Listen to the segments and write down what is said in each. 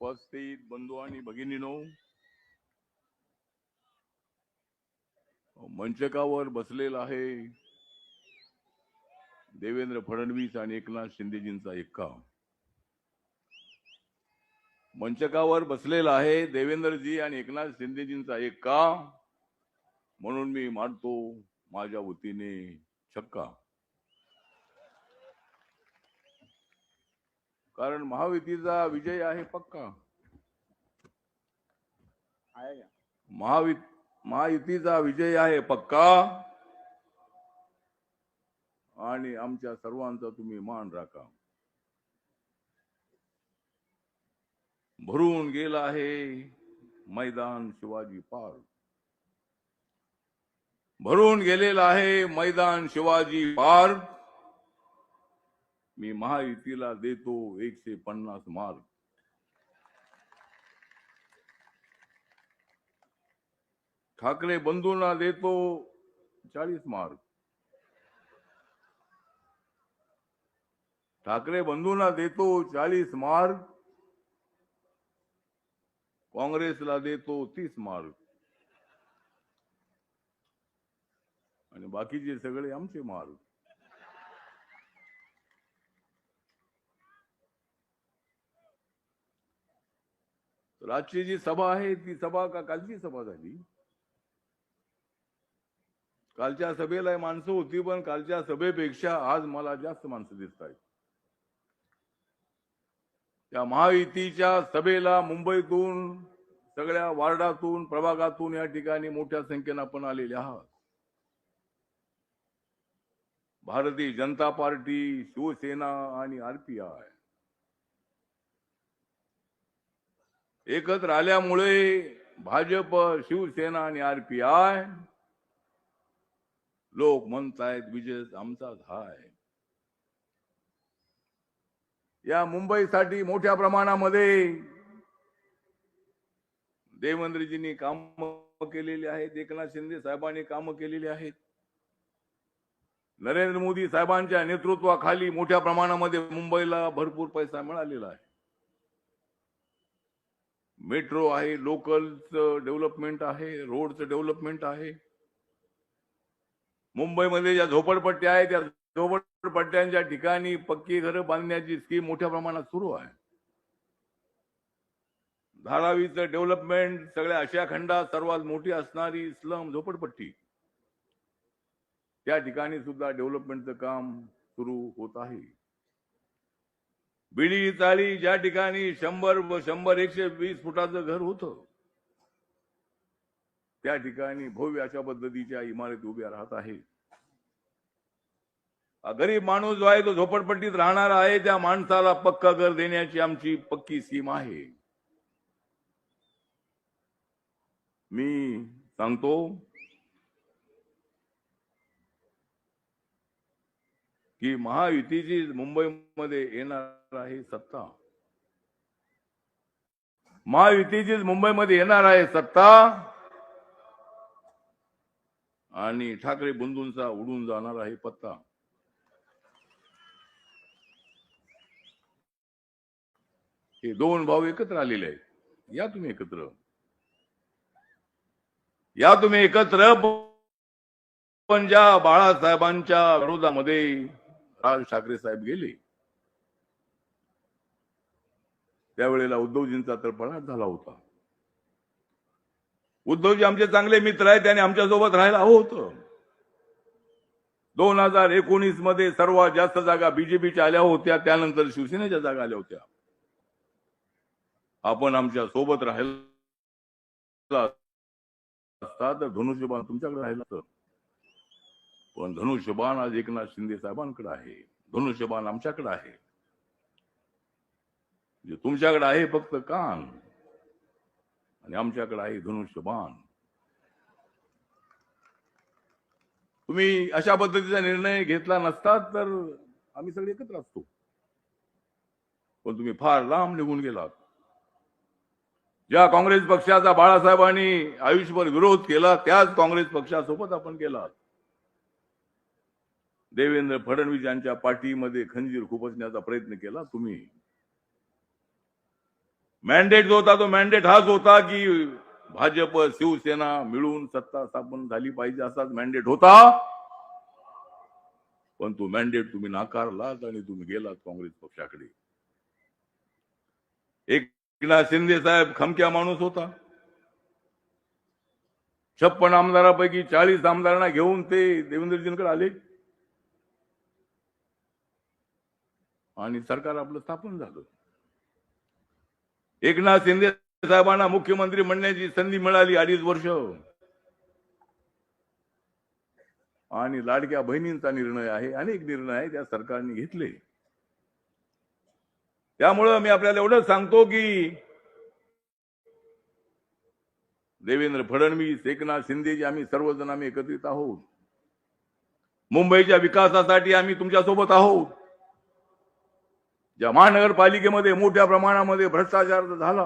उपस्थित बंधू आणि भगिनीनो, मंचकावर बसलेला आहे देवेंद्र फडणवीस आणि एकनाथ शिंदेजींचा एक्का. मंचकावर बसलेला आहे देवेंद्रजी आणि एकनाथ शिंदेजींचा एक्का, म्हणून मी मांडतो माझ्या वतीने छक्का. कारण महायुतीचा विजय आहे पक्का. महायुतीचा विजय आहे पक्का आणि आमच्या सर्वांचा तुम्ही मान राखा. भरून गेला आहे मैदान शिवाजी पार्क. भरून गेलेला आहे मैदान शिवाजी पार्क. मी महायुतीला देतो 150 मार्क. ठाकरे बंधूंना देतो 40 मार्क. ठाकरे बंधूंना देतो 40 मार्क. काँग्रेसला देतो 30 मार्क. आणि बाकीचे सगळे आमचे मार्क. आजची जी सभा आहे ती सभा का कालची सभा झाली? कालच्या सभेला माणसं होती, पण कालच्या सभेपेक्षा आज मला जास्त माणसं दिसत आहेत. त्या महायुतीच्या सभेला मुंबईतून, सगळ्या वार्डातून, प्रभागातून या ठिकाणी मोठ्या संख्येने आपण आलेले आहात. भारतीय जनता पार्टी, शिवसेना आणि आरपीआय एकत्र आल्यामुळे भाजप, शिवसेना आणि आरपीआय लोक म्हणतायत विजय आमचाच हाय. या मुंबईसाठी मोठ्या प्रमाणामध्ये देवेंद्रजींनी काम केलेली आहेत, एकनाथ शिंदे साहेबांनी काम केलेली आहेत. नरेंद्र मोदी साहेबांच्या नेतृत्वाखाली मोठ्या प्रमाणामध्ये मुंबईला भरपूर पैसा मिळालेला आहे. मेट्रो आहे, लोकलचं डेव्हलपमेंट आहे, रोडचं डेव्हलपमेंट आहे. मुंबईमध्ये ज्या झोपडपट्ट्या आहेत त्या झोपडपट्ट्यांच्या ठिकाणी पक्की घरं बांधण्याची स्कीम मोठ्या प्रमाणात सुरू आहे. धारावीचं डेव्हलपमेंट, सगळ्या आशिया खंडात सर्वात मोठी असणारी स्लम झोपडपट्टी, त्या ठिकाणी सुद्धा डेव्हलपमेंटचं काम सुरू होत आहे. बिडी चाळी ज्या ठिकाणी 100-120 फुटाचं घर होतं, त्या ठिकाणी भव्य अशा पद्धतीच्या इमारती उभ्या राहत आहेत. गरीब माणूस जो आहे तो झोपडपट्टीत राहणार आहे, त्या माणसाला पक्का घर देण्याची आमची पक्की स्कीम आहे. मी सांगतो की महायुतीची मुंबईमध्ये येणार आहे सत्ता. महायुतीचीच मुंबईमध्ये येणार आहे सत्ता आणि ठाकरे बंधूंचा उडून जाणार आहे पत्ता. हे दोन भाऊ एकत्र आलेले आहेत. या तुम्ही एकत्र, या तुम्ही एकत्र. पण ज्या बाळासाहेबांच्या विरोधामध्ये राज ठाकरे साहेब गेले, त्यावेळेला उद्धवजींचा तर पराभव झाला होता. उद्धवजी आमचे चांगले मित्र आहेत, त्यांनी आमच्या सोबत राहायला हवं होतं. 2019 मध्ये सर्वात जास्त जागा बीजेपीच्या आल्या होत्या, त्यानंतर शिवसेनेच्या जागा आल्या होत्या. आपण आमच्या सोबत राहिला असता तर धनुष्यबाण तुमच्याकडे राहिला तर, पण धनुष्यबाण आज एकनाथ शिंदे साहेबांकडे आहे. धनुष्यबाण आमच्याकडे आहे. जे तुमच्याकडे आहे फक्त कान आणि आमच्याकडे आहे धनुष्यबाण. तुम्ही अशा पद्धतीचा निर्णय घेतला नसता तर आम्ही सगळे एकत्र असतो, पण तुम्ही फार लांब निघून गेलात. ज्या काँग्रेस पक्षाचा बाळासाहेबांनी आयुष्यभर विरोध केला, त्याच काँग्रेस पक्षासोबत आपण केला. देवेंद्र फडणवीस यांच्या पाठीमध्ये खंजीर खुपसण्याचा प्रयत्न केला तुम्ही. मॅन्डेट जो होता तो मॅन्डेट हाच होता की भाजप शिवसेना मिळून सत्ता स्थापन झाली पाहिजे असाच मॅन्डेट होता. पण तो मॅन्डेट तुम्ही नाकारलात आणि तुम्ही गेलात काँग्रेस पक्षाकडे. एकनाथ शिंदे साहेब खमक्या माणूस होता. 56 आमदारापैकी 40 आमदारांना घेऊन ते देवेंद्रजींकडे आले आणि सरकार आपलं स्थापन झालं. एकनाथ शिंदे साहेबांना मुख्यमंत्री म्हणण्याची संधी मिळाली 2.5 वर्ष. आणि लाडक्या बहिणींचा निर्णय आहे, अनेक निर्णय आहे त्या सरकारने घेतले. त्यामुळं मी आपल्याला एवढंच सांगतो की देवेंद्र फडणवीस, एकनाथ शिंदेजी आम्ही सर्वजण आम्ही एकत्रित आहोत. मुंबईच्या विकासासाठी आम्ही तुमच्यासोबत आहोत. ज्या महानगरपालिकेमध्ये मोठ्या प्रमाणामध्ये भ्रष्टाचार झाला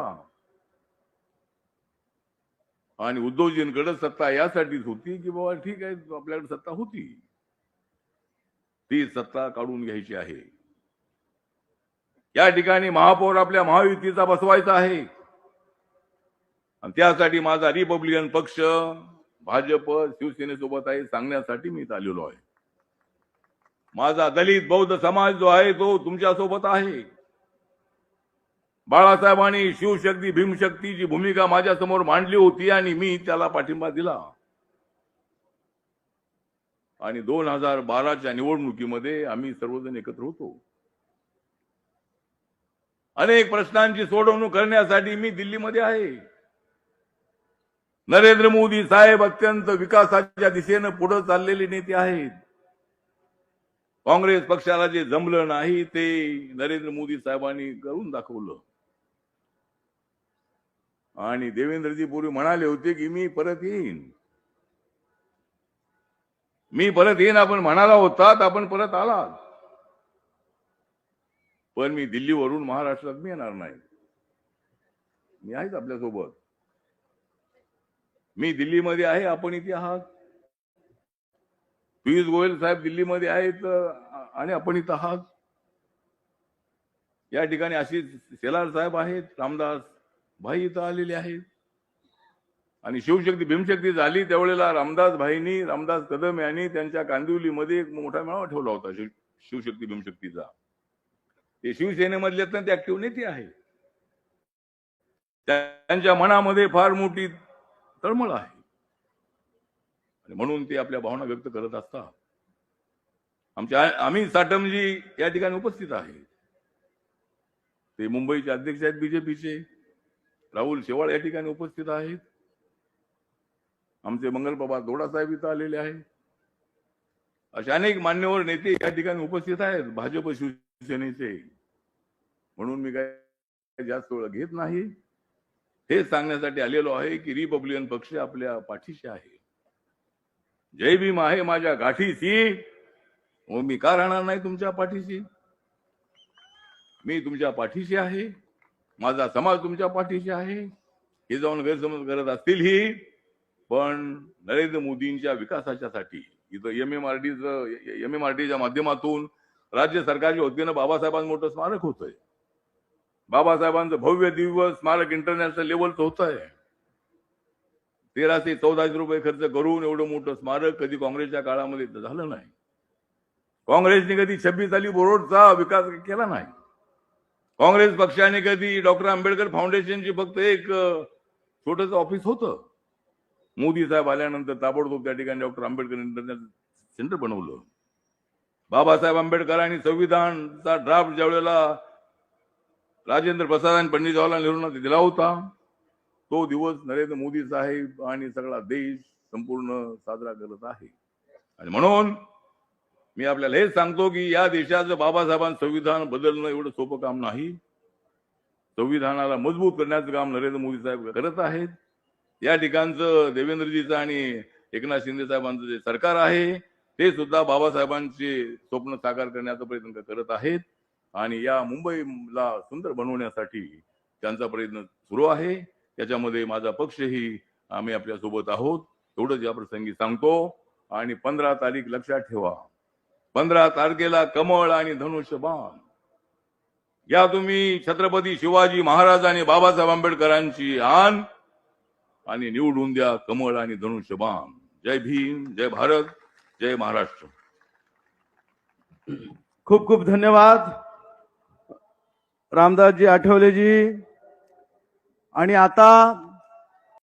आणि उद्धवजींकडे सत्ता यासाठीच होती की बाबा ठीक आहे आपल्याकडे सत्ता होती, ती सत्ता काढून घ्यायची आहे. या ठिकाणी महापौर आपल्या महायुतीचा बसवायचा आहे आणि त्यासाठी माझा रिपब्लिकन पक्ष भाजप शिवसेनेसोबत आहे सांगण्यासाठी मी इथं आलेलो आहे. माझा दलित बौद्ध समाज जो आहे तो तुमच्यासोबत आहे. बाळासाहेबांनी शिवशक्ती भीमशक्तीची भूमिका माझ्या समोर मांडली होती आणि मी त्याला पाठिंबा दिला. आणि 2012च्या निवडणुकीमध्ये आम्ही सर्वजण एकत्र होतो. अनेक प्रश्नांची सोडवणूक करण्यासाठी मी दिल्लीमध्ये आहे. नरेंद्र मोदी साहेब अत्यंत विकासाच्या दिशेने पुढे चाललेले नेते आहेत. काँग्रेस पक्षाला जे जमलं नाही ते नरेंद्र मोदी साहेबांनी करून दाखवलं. आणि देवेंद्रजी पूर्वी म्हणाले होते की मी परत येईन, मी परत येईन आपण म्हणाला होतात, आपण परत आलात. पण मी दिल्लीवरून महाराष्ट्रात मी येणार नाही. मी आहेच आपल्यासोबत. मी दिल्लीमध्ये आहे, आपण इथे आहात. पियुष गोयल साहेब दिल्लीमध्ये आहेत आणि आपण इथं आहात. या ठिकाणी आशिष शेलार साहेब आहेत, रामदास भाई इथं आलेले आहेत. आणि शिवशक्ती भीमशक्ती झाली त्यावेळेला रामदास कदम यांनी त्यांच्या कांदिवलीमध्ये एक मोठा मेळावा ठेवला होता शिवशक्ती भीमशक्तीचा. ते शिवसेनेमधले ते ऍक्टिव्ह नेते आहे. त्यांच्या मनामध्ये फार मोठी तळमळ आहे आणि म्हणून ते आपल्या भावना व्यक्त करत असतात. आम्ही साटमजी या ठिकाणी उपस्थित आहे. ते मुंबईचे अध्यक्ष आहेत बीजेपीचे. राहुल शेवाळ या ठिकाणी उपस्थित आहेत. आमचे मंगलबाबा दोडा साहेब इथं आलेले आहेत. असे अनेक मान्यवर नेते या ठिकाणी उपस्थित आहेत भाजप शिवसेनेचे. म्हणून मी काय जास्त वेळ घेत नाही. हे सांगण्यासाठी आलेलो आहे की रिपब्लिकन पक्ष आपल्या पाठीशी आहे. जय भीम आहे माझ्या गाठीशी. मी का राहणार नाही तुमच्या पाठीशी? मी तुमच्या पाठीशी आहे. माझा समाज तुमच्या पाठीशी आहे. हे जाऊन गैरसमज करत असतील ही, पण नरेंद्र मोदींच्या विकासाच्यासाठी इथं एमएमआरडीच्या माध्यमातून राज्य सरकारच्या वतीनं बाबासाहेबांचं मोठं स्मारक होतंय. बाबासाहेबांचं भव्य दिव्य स्मारक इंटरनॅशनल लेवलचं होत आहे. 1300 ते 1400 रुपये खर्च करून एवढं मोठं स्मारक कधी काँग्रेसच्या काळामध्ये झालं नाही. काँग्रेसने कधी 26 अली बोरोडचा विकास केला नाही. काँग्रेस पक्षाने कधी डॉक्टर आंबेडकर फाउंडेशनची फक्त एक छोटंसं ऑफिस होतं. मोदी साहेब आल्यानंतर ताबडतोब त्या ठिकाणी डॉक्टर आंबेडकर इंटरनॅशनल सेंटर बनवलं. बाबासाहेब आंबेडकरांनी संविधानचा ड्राफ्ट ज्यावेळेला राजेंद्र प्रसाद आणि पंडित जवाहरलाल नेहरूंना दिला होता, तो दिवस नरेंद्र मोदी साहेब आणि सगळा देश संपूर्ण साजरा करत आहे. आणि म्हणून मी आपल्याला हेच सांगतो की या देशाचं बाबासाहेबांचं संविधान बदलणं एवढं सोपं काम नाही. संविधानाला मजबूत करण्याचं काम नरेंद्र मोदी साहेब करत आहेत. या ठिकाणचं देवेंद्रजीचं आणि एकनाथ शिंदे साहेबांचं जे सरकार आहे ते सुद्धा बाबासाहेबांचे स्वप्न साकार करण्याचा प्रयत्न करत आहेत. आणि या मुंबईला सुंदर बनवण्यासाठी त्यांचा प्रयत्न सुरू आहे. त्याच्यामध्ये माझा पक्षही आम्ही आपल्या सोबत आहोत एवढंच या प्रसंगी सांगतो. आणि 15 तारीख लक्षात ठेवा. 15 तारखेला कमळ आणि धनुष्यबाण या तुम्ही छत्रपती शिवाजी महाराज आणि बाबासाहेब आंबेडकरांची आण आणि निवडून द्या कमळ आणि धनुष्यबाण. जय भीम, जय भारत, जय महाराष्ट्र. खूप खूप धन्यवाद रामदासजी आठवलेजी. आणि आता